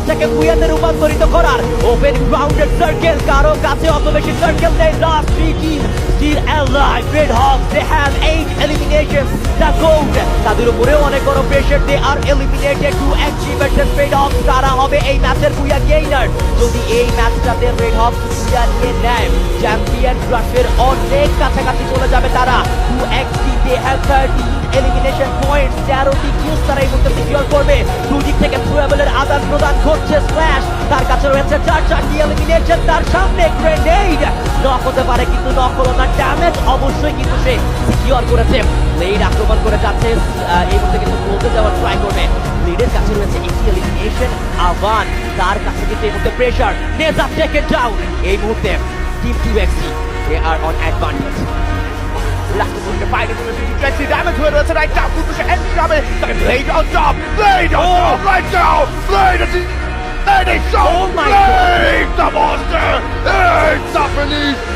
ম্যাচটাকে বুয়াতে রূপান্তরিত করার open grounded circle কারো কাছে অত বেশি সার্কেল নেই last 3 team still alive Red Hawks they have 8 eliminations the gold তাদের উপরেও অনেক বড় pressure they are eliminated to XG versus Red Hawks তারা হবে এই ম্যাচের বুয়া গেইনার যদি এই ম্যাচটাতে Red Hawks বুয়া নিয়ে নেয় চ্যাম্পিয়ন ক্রাশের অনেক কাছাকাছি চলে যাবে তারা 2XG they have 13 elimination points 13টি kills তারা এই মুহূর্তে সিকিউর করবে দুদিক থেকে ট্রাভেলের আদান প্রদান করছে স্ল্যাশ তার কাছে রয়েছে 4টি এলিমিনেশন তার সামনে গ্রেনেড নক হতে পারে কিন্তু নক হলো না ড্যামেজ অবশ্যই কিন্তু সে সিকিউর করেছে ব্লেড আক্রমণ করে যাচ্ছে এই মুহূর্তে কিন্তু বলতে যাওয়ার ট্রাই করবে ব্লেডের কাছে রয়েছে একটি এলিমিনেশন আভান তার কাছে কিন্তু এই মুহূর্তে প্রেশার নেজা টেকেন ডাউন এই মুহূর্তে team 2XC they are on advantage Last of the fighting from the Jesse damage হয়ে রয়েছে রাইট নাও কিন্তু সে এন্ড যাবে তাকে blade on top right now blade Oh my God. the monster it's up release